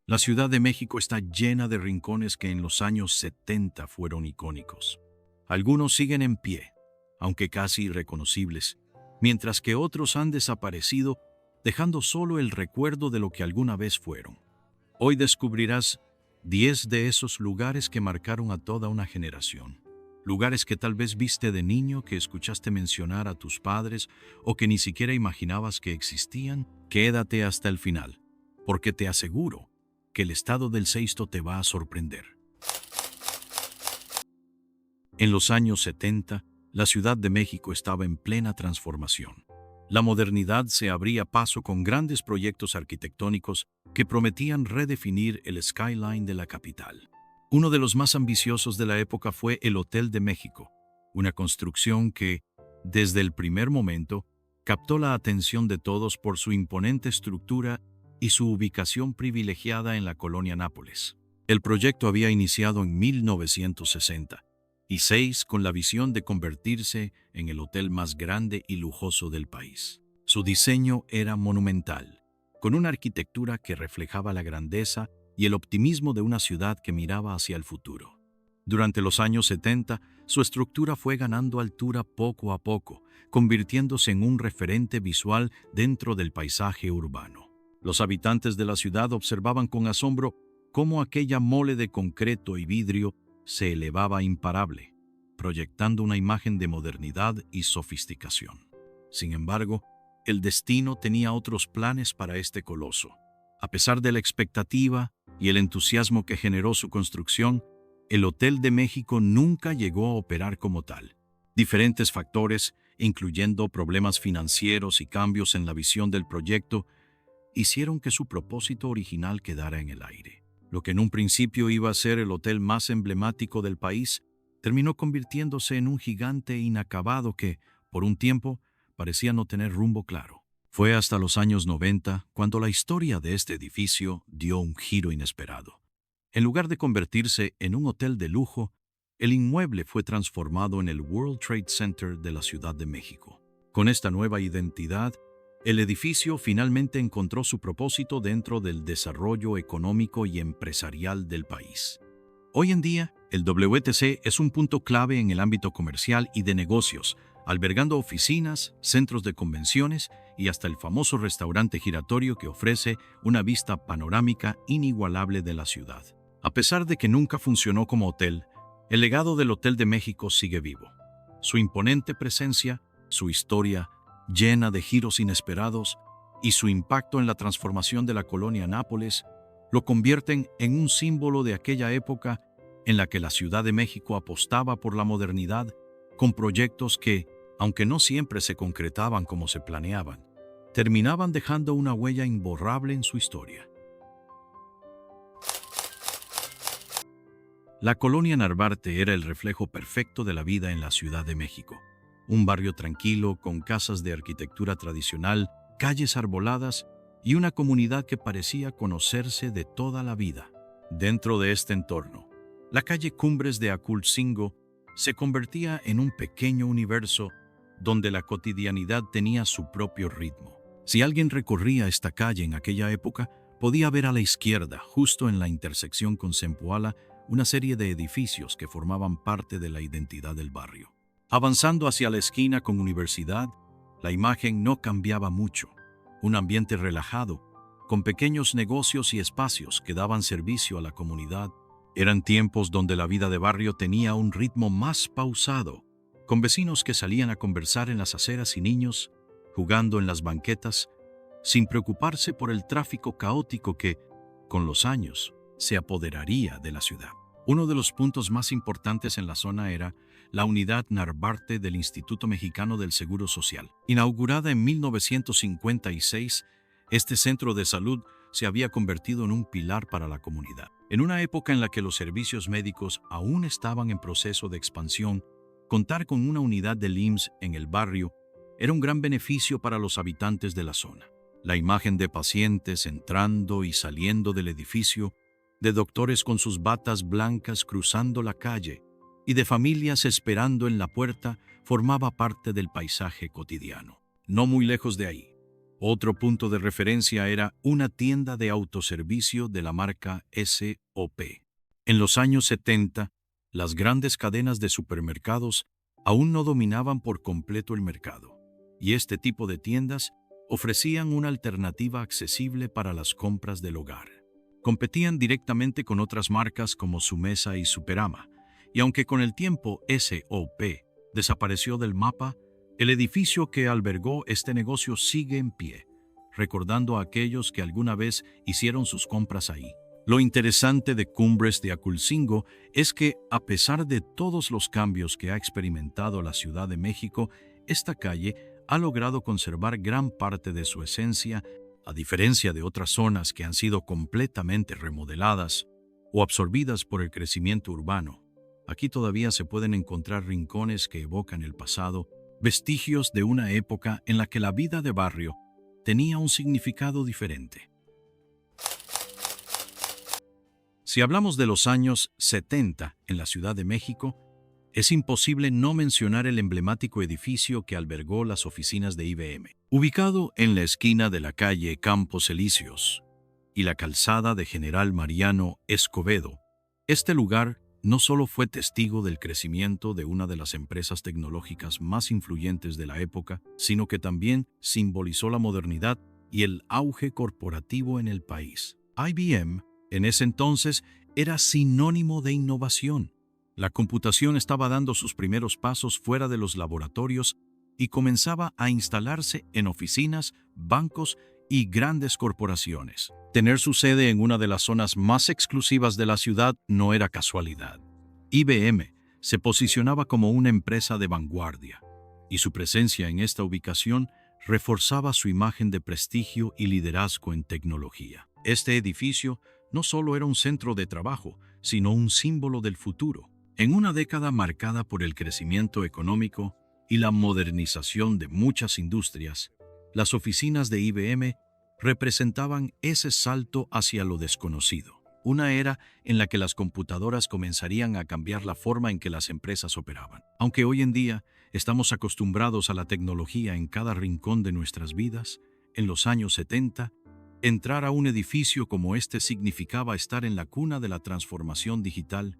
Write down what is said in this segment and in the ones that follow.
La Ciudad de México está llena de rincones que en los años 70 fueron icónicos. Algunos siguen en pie, aunque casi irreconocibles, mientras que otros han desaparecido, dejando solo el recuerdo de lo que alguna vez fueron. Hoy descubrirás 10 de esos lugares que marcaron a toda una generación. Lugares que tal vez viste de niño, que escuchaste mencionar a tus padres o que ni siquiera imaginabas que existían. Quédate hasta el final, porque te aseguro que el estado del Seixto te va a sorprender. En los años 70, la Ciudad de México estaba en plena transformación. La modernidad se abría paso con grandes proyectos arquitectónicos que prometían redefinir el skyline de la capital. Uno de los más ambiciosos de la época fue el Hotel de México, una construcción que, desde el primer momento, captó la atención de todos por su imponente estructura y su ubicación privilegiada en la colonia Nápoles. El proyecto había iniciado en 1960 y con la visión de convertirse en el hotel más grande y lujoso del país. Su diseño era monumental, con una arquitectura que reflejaba la grandeza y el optimismo de una ciudad que miraba hacia el futuro. Durante los años 70, su estructura fue ganando altura poco a poco, convirtiéndose en un referente visual dentro del paisaje urbano. Los habitantes de la ciudad observaban con asombro cómo aquella mole de concreto y vidrio se elevaba imparable, proyectando una imagen de modernidad y sofisticación. Sin embargo, el destino tenía otros planes para este coloso. A pesar de la expectativa y el entusiasmo que generó su construcción, el Hotel de México nunca llegó a operar como tal. Diferentes factores, incluyendo problemas financieros y cambios en la visión del proyecto, hicieron que su propósito original quedara en el aire. Lo que en un principio iba a ser el hotel más emblemático del país, terminó convirtiéndose en un gigante inacabado que, por un tiempo, parecía no tener rumbo claro. Fue hasta los años 90 cuando la historia de este edificio dio un giro inesperado. En lugar de convertirse en un hotel de lujo, el inmueble fue transformado en el World Trade Center de la Ciudad de México. Con esta nueva identidad, el edificio finalmente encontró su propósito dentro del desarrollo económico y empresarial del país. Hoy en día, el WTC es un punto clave en el ámbito comercial y de negocios, albergando oficinas, centros de convenciones y hasta el famoso restaurante giratorio que ofrece una vista panorámica inigualable de la ciudad. A pesar de que nunca funcionó como hotel, el legado del Hotel de México sigue vivo. Su imponente presencia, su historia, llena de giros inesperados, y su impacto en la transformación de la colonia Nápoles lo convierten en un símbolo de aquella época en la que la Ciudad de México apostaba por la modernidad con proyectos que, aunque no siempre se concretaban como se planeaban, terminaban dejando una huella imborrable en su historia. La colonia Narvarte era el reflejo perfecto de la vida en la Ciudad de México. Un barrio tranquilo, con casas de arquitectura tradicional, calles arboladas y una comunidad que parecía conocerse de toda la vida. Dentro de este entorno, la calle Cumbres de Aculcingo se convertía en un pequeño universo donde la cotidianidad tenía su propio ritmo. Si alguien recorría esta calle en aquella época, podía ver a la izquierda, justo en la intersección con Zempoala, una serie de edificios que formaban parte de la identidad del barrio. Avanzando hacia la esquina con Universidad, la imagen no cambiaba mucho. Un ambiente relajado, con pequeños negocios y espacios que daban servicio a la comunidad. Eran tiempos donde la vida de barrio tenía un ritmo más pausado, con vecinos que salían a conversar en las aceras y niños jugando en las banquetas, sin preocuparse por el tráfico caótico que, con los años, se apoderaría de la ciudad. Uno de los puntos más importantes en la zona era la unidad Narvarte del Instituto Mexicano del Seguro Social. Inaugurada en 1956, este centro de salud se había convertido en un pilar para la comunidad. En una época en la que los servicios médicos aún estaban en proceso de expansión, contar con una unidad del IMSS en el barrio era un gran beneficio para los habitantes de la zona. La imagen de pacientes entrando y saliendo del edificio, de doctores con sus batas blancas cruzando la calle y de familias esperando en la puerta formaba parte del paisaje cotidiano. No muy lejos de ahí, Otro punto de referencia era una tienda de autoservicio de la marca S.O.P. En los años 70, las grandes cadenas de supermercados aún no dominaban por completo el mercado, y este tipo de tiendas ofrecían una alternativa accesible para las compras del hogar. Competían directamente con otras marcas como Sumesa y Superama, y aunque con el tiempo S.O.P. desapareció del mapa, el edificio que albergó este negocio sigue en pie, recordando a aquellos que alguna vez hicieron sus compras ahí. Lo interesante de Cumbres de Aculcingo es que, a pesar de todos los cambios que ha experimentado la Ciudad de México, esta calle ha logrado conservar gran parte de su esencia, a diferencia de otras zonas que han sido completamente remodeladas o absorbidas por el crecimiento urbano. Aquí todavía se pueden encontrar rincones que evocan el pasado, vestigios de una época en la que la vida de barrio tenía un significado diferente. Si hablamos de los años 70 en la Ciudad de México, es imposible no mencionar el emblemático edificio que albergó las oficinas de IBM. Ubicado en la esquina de la calle Campos Elíseos y la calzada de General Mariano Escobedo, este lugar no solo fue testigo del crecimiento de una de las empresas tecnológicas más influyentes de la época, sino que también simbolizó la modernidad y el auge corporativo en el país. IBM, en ese entonces, era sinónimo de innovación. La computación estaba dando sus primeros pasos fuera de los laboratorios y comenzaba a instalarse en oficinas, bancos y grandes corporaciones. Tener su sede en una de las zonas más exclusivas de la ciudad no era casualidad. IBM se posicionaba como una empresa de vanguardia, y su presencia en esta ubicación reforzaba su imagen de prestigio y liderazgo en tecnología. Este edificio no solo era un centro de trabajo, sino un símbolo del futuro. En una década marcada por el crecimiento económico y la modernización de muchas industrias, las oficinas de IBM representaban ese salto hacia lo desconocido, una era en la que las computadoras comenzarían a cambiar la forma en que las empresas operaban. Aunque hoy en día estamos acostumbrados a la tecnología en cada rincón de nuestras vidas, en los años 70, entrar a un edificio como este significaba estar en la cuna de la transformación digital.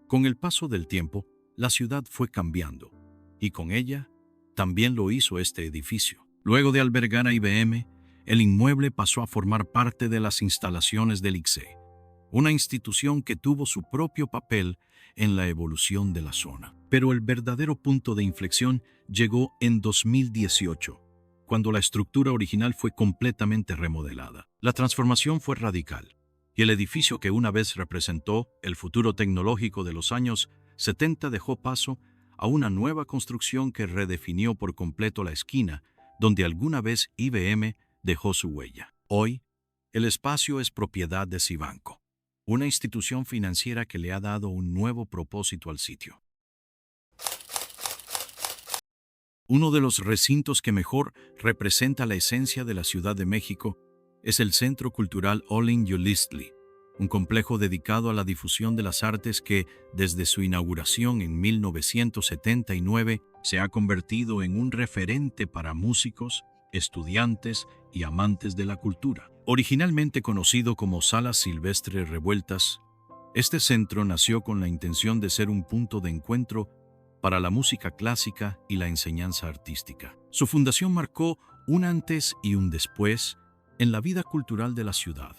Con el paso del tiempo, la ciudad fue cambiando, y con ella también lo hizo este edificio. Luego de albergar a IBM, el inmueble pasó a formar parte de las instalaciones del ICSE, una institución que tuvo su propio papel en la evolución de la zona. Pero el verdadero punto de inflexión llegó en 2018, cuando la estructura original fue completamente remodelada. La transformación fue radical, y el edificio que una vez representó el futuro tecnológico de los años 70 dejó paso a una nueva construcción que redefinió por completo la esquina donde alguna vez IBM dejó su huella. Hoy, el espacio es propiedad de Cibanco, una institución financiera que le ha dado un nuevo propósito al sitio. Uno de los recintos que mejor representa la esencia de la Ciudad de México es el Centro Cultural Olin Yolistli, un complejo dedicado a la difusión de las artes que, desde su inauguración en 1979, se ha convertido en un referente para músicos, estudiantes y amantes de la cultura. Originalmente conocido como Sala Silvestre Revueltas, este centro nació con la intención de ser un punto de encuentro para la música clásica y la enseñanza artística. Su fundación marcó un antes y un después en la vida cultural de la ciudad,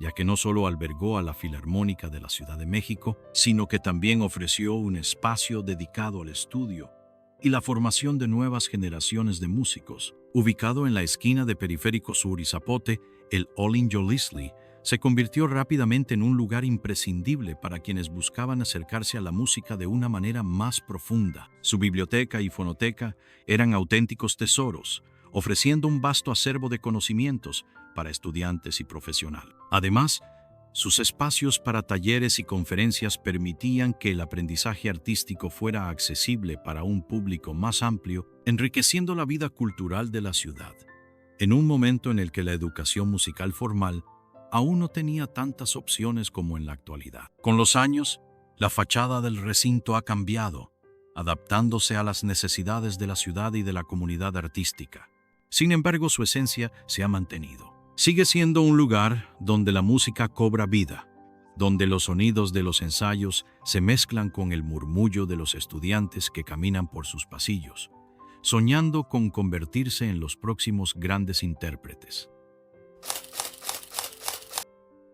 ya que no solo albergó a la Filarmónica de la Ciudad de México, sino que también ofreció un espacio dedicado al estudio y la formación de nuevas generaciones de músicos. Ubicado en la esquina de Periférico Sur y Zapote, el Olin Yolistli se convirtió rápidamente en un lugar imprescindible para quienes buscaban acercarse a la música de una manera más profunda. Su biblioteca y fonoteca eran auténticos tesoros, ofreciendo un vasto acervo de conocimientos para estudiantes y profesionales. Además, sus espacios para talleres y conferencias permitían que el aprendizaje artístico fuera accesible para un público más amplio, enriqueciendo la vida cultural de la ciudad. En un momento en el que la educación musical formal aún no tenía tantas opciones como en la actualidad. Con los años, la fachada del recinto ha cambiado, adaptándose a las necesidades de la ciudad y de la comunidad artística. Sin embargo, su esencia se ha mantenido. Sigue siendo un lugar donde la música cobra vida, donde los sonidos de los ensayos se mezclan con el murmullo de los estudiantes que caminan por sus pasillos, soñando con convertirse en los próximos grandes intérpretes.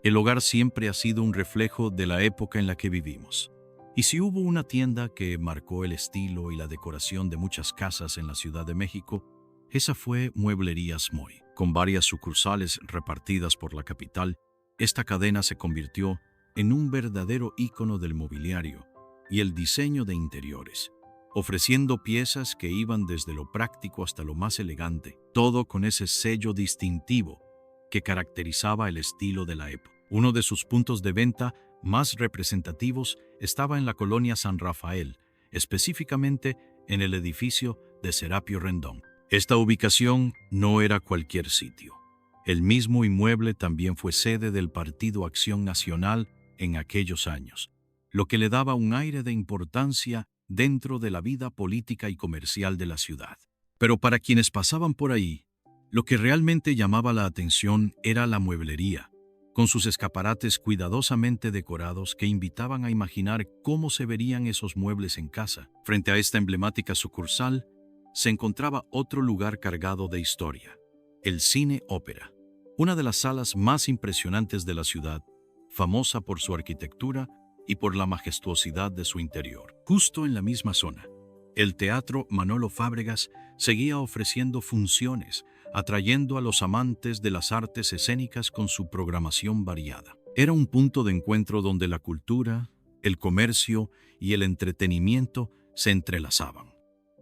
El hogar siempre ha sido un reflejo de la época en la que vivimos. Y si hubo una tienda que marcó el estilo y la decoración de muchas casas en la Ciudad de México, esa fue Mueblerías Moy. Con varias sucursales repartidas por la capital, esta cadena se convirtió en un verdadero ícono del mobiliario y el diseño de interiores, ofreciendo piezas que iban desde lo práctico hasta lo más elegante, todo con ese sello distintivo que caracterizaba el estilo de la época. Uno de sus puntos de venta más representativos estaba en la colonia San Rafael, específicamente en el edificio de Serapio Rendón. Esta ubicación no era cualquier sitio. El mismo inmueble también fue sede del Partido Acción Nacional en aquellos años, lo que le daba un aire de importancia dentro de la vida política y comercial de la ciudad. Pero para quienes pasaban por ahí, lo que realmente llamaba la atención era la mueblería, con sus escaparates cuidadosamente decorados que invitaban a imaginar cómo se verían esos muebles en casa. Frente a esta emblemática sucursal, se encontraba otro lugar cargado de historia, el Cine Ópera, una de las salas más impresionantes de la ciudad, famosa por su arquitectura y por la majestuosidad de su interior. Justo en la misma zona, el Teatro Manolo Fábregas seguía ofreciendo funciones, atrayendo a los amantes de las artes escénicas con su programación variada. Era un punto de encuentro donde la cultura, el comercio y el entretenimiento se entrelazaban,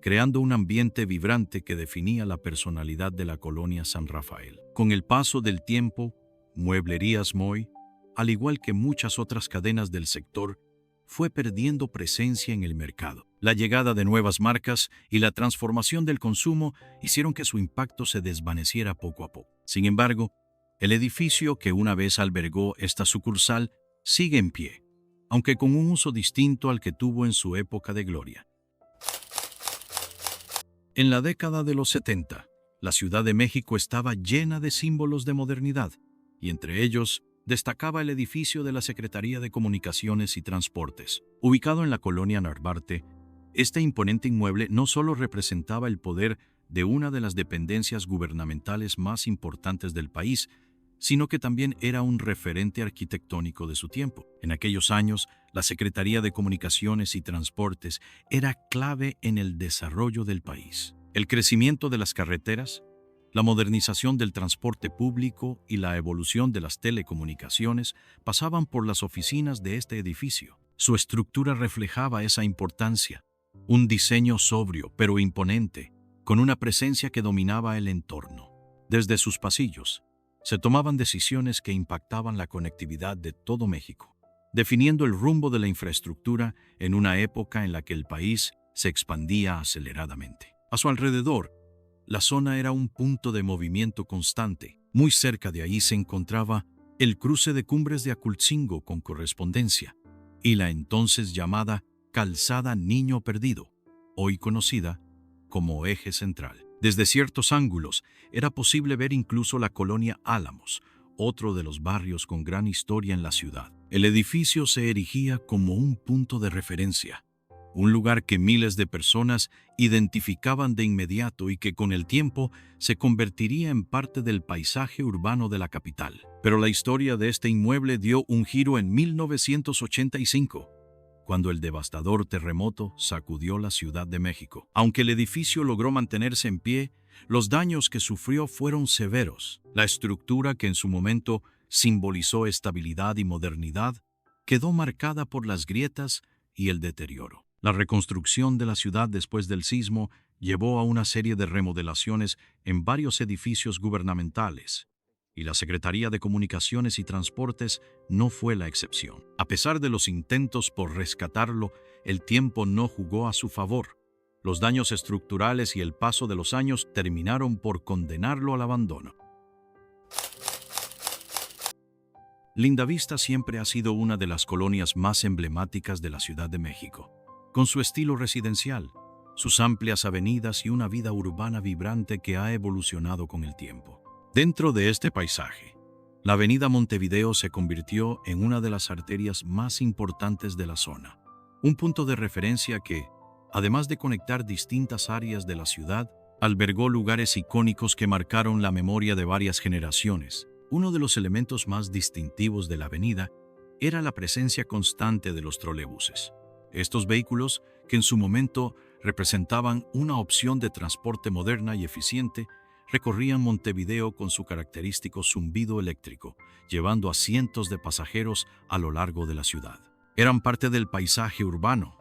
creando un ambiente vibrante que definía la personalidad de la colonia San Rafael. Con el paso del tiempo, Mueblerías Moy, al igual que muchas otras cadenas del sector, fue perdiendo presencia en el mercado. La llegada de nuevas marcas y la transformación del consumo hicieron que su impacto se desvaneciera poco a poco. Sin embargo, el edificio que una vez albergó esta sucursal sigue en pie, aunque con un uso distinto al que tuvo en su época de gloria. En la década de los 70, la Ciudad de México estaba llena de símbolos de modernidad, y entre ellos destacaba el edificio de la Secretaría de Comunicaciones y Transportes. Ubicado en la colonia Narvarte, este imponente inmueble no solo representaba el poder de una de las dependencias gubernamentales más importantes del país, sino que también era un referente arquitectónico de su tiempo. En aquellos años, la Secretaría de Comunicaciones y Transportes era clave en el desarrollo del país. El crecimiento de las carreteras, la modernización del transporte público y la evolución de las telecomunicaciones pasaban por las oficinas de este edificio. Su estructura reflejaba esa importancia, un diseño sobrio pero imponente, con una presencia que dominaba el entorno. Desde sus pasillos, se tomaban decisiones que impactaban la conectividad de todo México, definiendo el rumbo de la infraestructura en una época en la que el país se expandía aceleradamente. A su alrededor, la zona era un punto de movimiento constante. Muy cerca de ahí se encontraba el cruce de Cumbres de Acultzingo con Correspondencia y la entonces llamada Calzada Niño Perdido, hoy conocida como Eje Central. Desde ciertos ángulos era posible ver incluso la colonia Álamos, otro de los barrios con gran historia en la ciudad. El edificio se erigía como un punto de referencia, un lugar que miles de personas identificaban de inmediato y que con el tiempo se convertiría en parte del paisaje urbano de la capital. Pero la historia de este inmueble dio un giro en 1985, cuando el devastador terremoto sacudió la Ciudad de México. Aunque el edificio logró mantenerse en pie, los daños que sufrió fueron severos. La estructura, que en su momento simbolizó estabilidad y modernidad, quedó marcada por las grietas y el deterioro. La reconstrucción de la ciudad después del sismo llevó a una serie de remodelaciones en varios edificios gubernamentales, y la Secretaría de Comunicaciones y Transportes no fue la excepción. A pesar de los intentos por rescatarlo, el tiempo no jugó a su favor. Los daños estructurales y el paso de los años terminaron por condenarlo al abandono. Lindavista siempre ha sido una de las colonias más emblemáticas de la Ciudad de México. Con su estilo residencial, sus amplias avenidas y una vida urbana vibrante que ha evolucionado con el tiempo. Dentro de este paisaje, la avenida Montevideo se convirtió en una de las arterias más importantes de la zona, un punto de referencia que, además de conectar distintas áreas de la ciudad, albergó lugares icónicos que marcaron la memoria de varias generaciones. Uno de los elementos más distintivos de la avenida era la presencia constante de los trolebuses. Estos vehículos, que en su momento representaban una opción de transporte moderna y eficiente, recorrían Montevideo con su característico zumbido eléctrico, llevando a cientos de pasajeros a lo largo de la ciudad. Eran parte del paisaje urbano,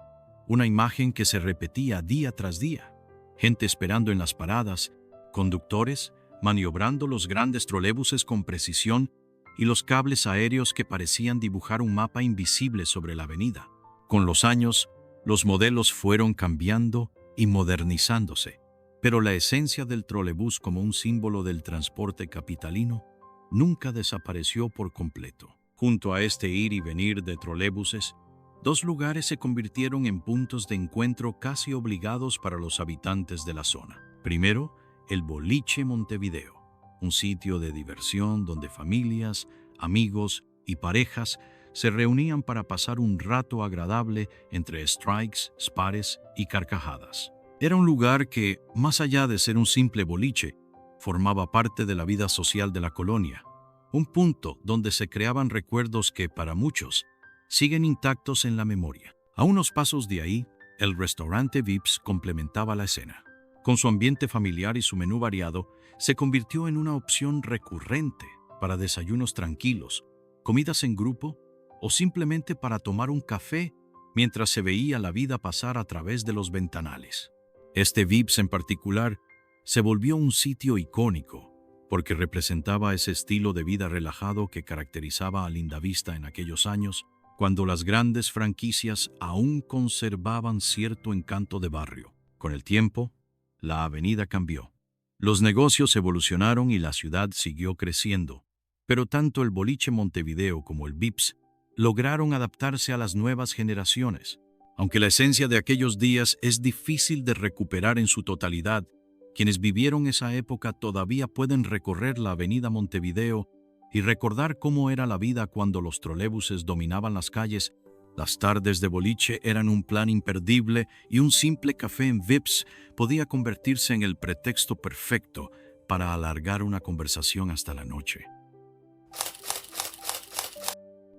una imagen que se repetía día tras día. Gente esperando en las paradas, conductores maniobrando los grandes trolebuses con precisión y los cables aéreos que parecían dibujar un mapa invisible sobre la avenida. Con los años, los modelos fueron cambiando y modernizándose, pero la esencia del trolebús como un símbolo del transporte capitalino nunca desapareció por completo. Junto a este ir y venir de trolebuses, dos lugares se convirtieron en puntos de encuentro casi obligados para los habitantes de la zona. Primero, el Boliche Montevideo, un sitio de diversión donde familias, amigos y parejas se reunían para pasar un rato agradable entre strikes, spares y carcajadas. Era un lugar que, más allá de ser un simple boliche, formaba parte de la vida social de la colonia, un punto donde se creaban recuerdos que, para muchos, siguen intactos en la memoria. A unos pasos de ahí, el restaurante Vips complementaba la escena. Con su ambiente familiar y su menú variado, se convirtió en una opción recurrente para desayunos tranquilos, comidas en grupo o simplemente para tomar un café mientras se veía la vida pasar a través de los ventanales. Este Vips en particular se volvió un sitio icónico porque representaba ese estilo de vida relajado que caracterizaba a Lindavista en aquellos años, cuando las grandes franquicias aún conservaban cierto encanto de barrio. Con el tiempo, la avenida cambió. Los negocios evolucionaron y la ciudad siguió creciendo, pero tanto el Boliche Montevideo como el Vips lograron adaptarse a las nuevas generaciones. Aunque la esencia de aquellos días es difícil de recuperar en su totalidad, quienes vivieron esa época todavía pueden recorrer la avenida Montevideo y recordar cómo era la vida cuando los trolebuses dominaban las calles. Las tardes de boliche eran un plan imperdible y un simple café en Vips podía convertirse en el pretexto perfecto para alargar una conversación hasta la noche.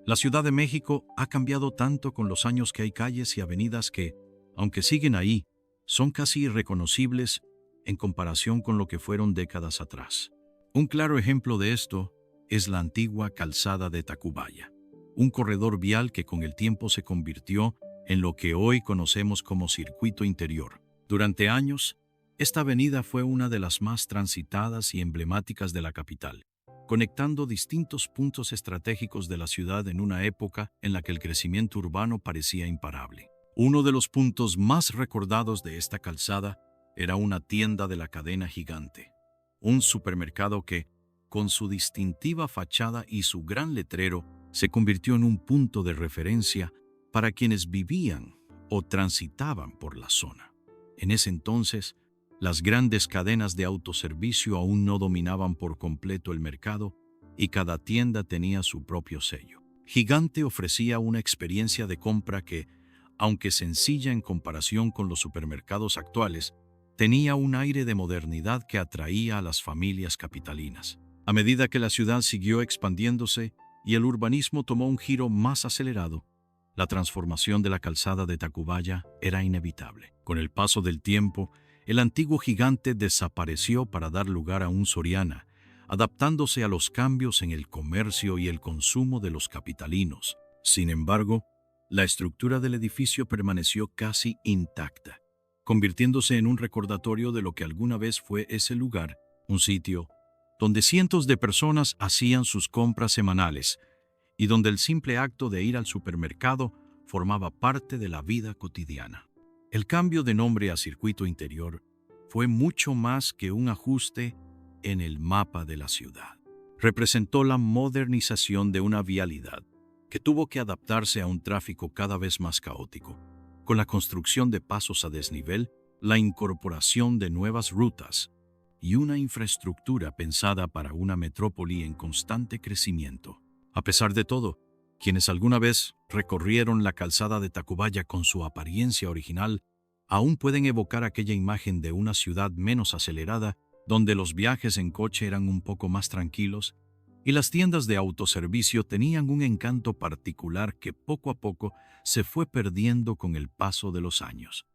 La Ciudad de México ha cambiado tanto con los años que hay calles y avenidas que, aunque siguen ahí, son casi irreconocibles en comparación con lo que fueron décadas atrás. Un claro ejemplo de esto es la antigua calzada de Tacubaya, un corredor vial que con el tiempo se convirtió en lo que hoy conocemos como circuito interior. Durante años, esta avenida fue una de las más transitadas y emblemáticas de la capital, conectando distintos puntos estratégicos de la ciudad en una época en la que el crecimiento urbano parecía imparable. Uno de los puntos más recordados de esta calzada era una tienda de la cadena Gigante, un supermercado que, con su distintiva fachada y su gran letrero, se convirtió en un punto de referencia para quienes vivían o transitaban por la zona. En ese entonces, las grandes cadenas de autoservicio aún no dominaban por completo el mercado y cada tienda tenía su propio sello. Gigante ofrecía una experiencia de compra que, aunque sencilla en comparación con los supermercados actuales, tenía un aire de modernidad que atraía a las familias capitalinas. A medida que la ciudad siguió expandiéndose y el urbanismo tomó un giro más acelerado, la transformación de la calzada de Tacubaya era inevitable. Con el paso del tiempo, el antiguo Gigante desapareció para dar lugar a un Soriana, adaptándose a los cambios en el comercio y el consumo de los capitalinos. Sin embargo, la estructura del edificio permaneció casi intacta, convirtiéndose en un recordatorio de lo que alguna vez fue ese lugar, un sitio donde cientos de personas hacían sus compras semanales y donde el simple acto de ir al supermercado formaba parte de la vida cotidiana. El cambio de nombre a Circuito Interior fue mucho más que un ajuste en el mapa de la ciudad. Representó la modernización de una vialidad que tuvo que adaptarse a un tráfico cada vez más caótico. Con la construcción de pasos a desnivel, la incorporación de nuevas rutas y una infraestructura pensada para una metrópoli en constante crecimiento. A pesar de todo, quienes alguna vez recorrieron la calzada de Tacubaya con su apariencia original, aún pueden evocar aquella imagen de una ciudad menos acelerada, donde los viajes en coche eran un poco más tranquilos y las tiendas de autoservicio tenían un encanto particular que poco a poco se fue perdiendo con el paso de los años.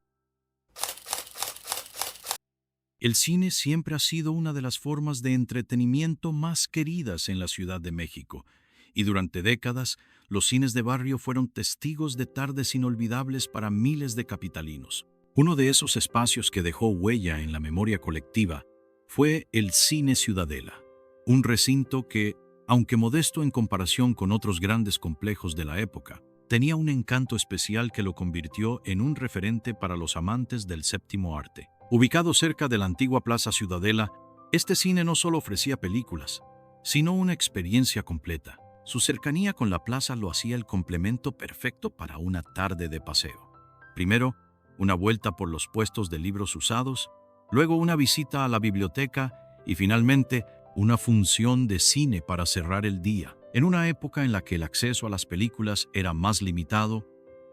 El cine siempre ha sido una de las formas de entretenimiento más queridas en la Ciudad de México, y durante décadas los cines de barrio fueron testigos de tardes inolvidables para miles de capitalinos. Uno de esos espacios que dejó huella en la memoria colectiva fue el Cine Ciudadela, un recinto que, aunque modesto en comparación con otros grandes complejos de la época, tenía un encanto especial que lo convirtió en un referente para los amantes del séptimo arte. Ubicado cerca de la antigua Plaza Ciudadela, este cine no solo ofrecía películas, sino una experiencia completa. Su cercanía con la plaza lo hacía el complemento perfecto para una tarde de paseo. Primero, una vuelta por los puestos de libros usados, luego una visita a la biblioteca y finalmente una función de cine para cerrar el día. En una época en la que el acceso a las películas era más limitado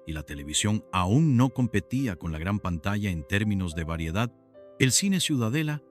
y la televisión aún no competía con la gran pantalla en términos de variedad, el Cine Ciudadela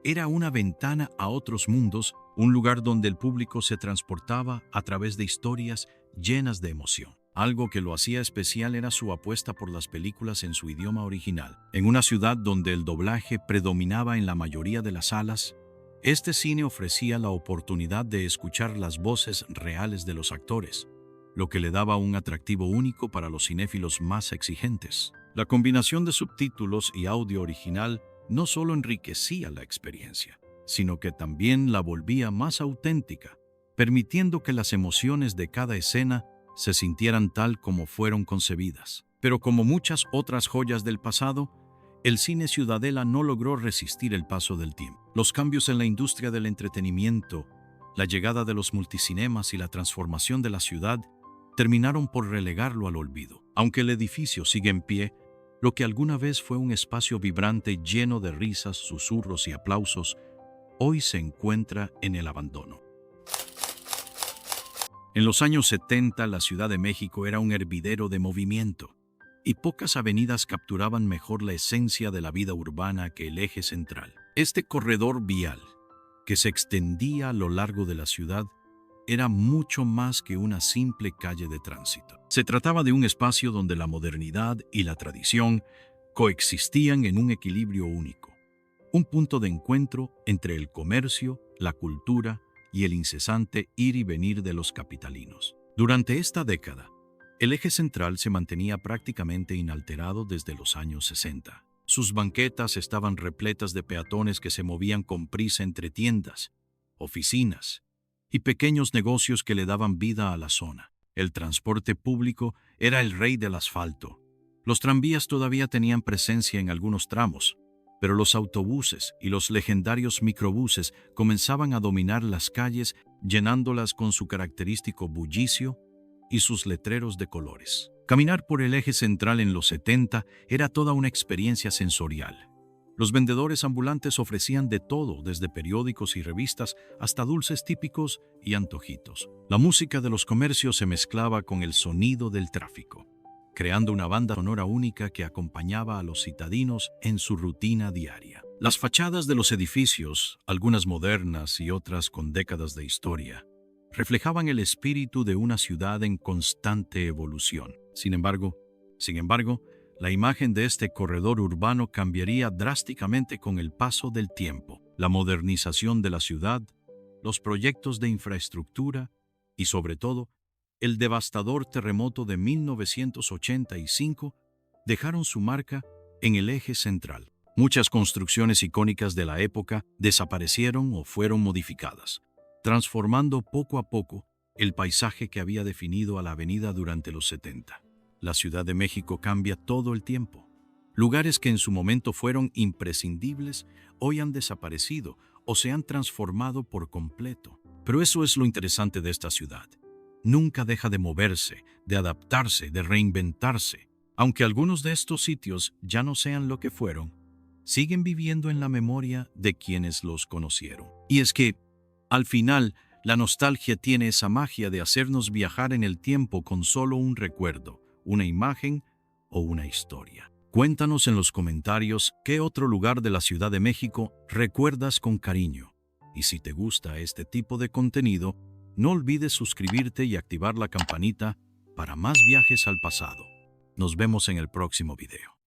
era una ventana a otros mundos, un lugar donde el público se transportaba a través de historias llenas de emoción. Algo que lo hacía especial era su apuesta por las películas en su idioma original. En una ciudad donde el doblaje predominaba en la mayoría de las salas, este cine ofrecía la oportunidad de escuchar las voces reales de los actores, lo que le daba un atractivo único para los cinéfilos más exigentes. La combinación de subtítulos y audio original no solo enriquecía la experiencia, sino que también la volvía más auténtica, permitiendo que las emociones de cada escena se sintieran tal como fueron concebidas. Pero como muchas otras joyas del pasado, el Cine Ciudadela no logró resistir el paso del tiempo. Los cambios en la industria del entretenimiento, la llegada de los multicinemas y la transformación de la ciudad terminaron por relegarlo al olvido. Aunque el edificio sigue en pie, lo que alguna vez fue un espacio vibrante lleno de risas, susurros y aplausos, hoy se encuentra en el abandono. En los años 70, la Ciudad de México era un hervidero de movimiento, y pocas avenidas capturaban mejor la esencia de la vida urbana que el eje central. Este corredor vial, que se extendía a lo largo de la ciudad, era mucho más que una simple calle de tránsito. Se trataba de un espacio donde la modernidad y la tradición coexistían en un equilibrio único, un punto de encuentro entre el comercio, la cultura y el incesante ir y venir de los capitalinos. Durante esta década, el eje central se mantenía prácticamente inalterado desde los años 60. Sus banquetas estaban repletas de peatones que se movían con prisa entre tiendas, oficinas y pequeños negocios que le daban vida a la zona. El transporte público era el rey del asfalto. Los tranvías todavía tenían presencia en algunos tramos, pero los autobuses y los legendarios microbuses comenzaban a dominar las calles, llenándolas con su característico bullicio y sus letreros de colores. Caminar por el eje central en los 70 era toda una experiencia sensorial. Los vendedores ambulantes ofrecían de todo, desde periódicos y revistas hasta dulces típicos y antojitos. La música de los comercios se mezclaba con el sonido del tráfico, creando una banda sonora única que acompañaba a los citadinos en su rutina diaria. Las fachadas de los edificios, algunas modernas y otras con décadas de historia, reflejaban el espíritu de una ciudad en constante evolución. Sin embargo, la imagen de este corredor urbano cambiaría drásticamente con el paso del tiempo. La modernización de la ciudad, los proyectos de infraestructura y, sobre todo, el devastador terremoto de 1985 dejaron su marca en el eje central. Muchas construcciones icónicas de la época desaparecieron o fueron modificadas, transformando poco a poco el paisaje que había definido a la avenida durante los 70. La Ciudad de México cambia todo el tiempo. Lugares que en su momento fueron imprescindibles hoy han desaparecido o se han transformado por completo. Pero eso es lo interesante de esta ciudad. Nunca deja de moverse, de adaptarse, de reinventarse. Aunque algunos de estos sitios ya no sean lo que fueron, siguen viviendo en la memoria de quienes los conocieron. Y es que, al final, la nostalgia tiene esa magia de hacernos viajar en el tiempo con solo un recuerdo, una imagen o una historia. Cuéntanos en los comentarios qué otro lugar de la Ciudad de México recuerdas con cariño. Y si te gusta este tipo de contenido, no olvides suscribirte y activar la campanita para más viajes al pasado. Nos vemos en el próximo video.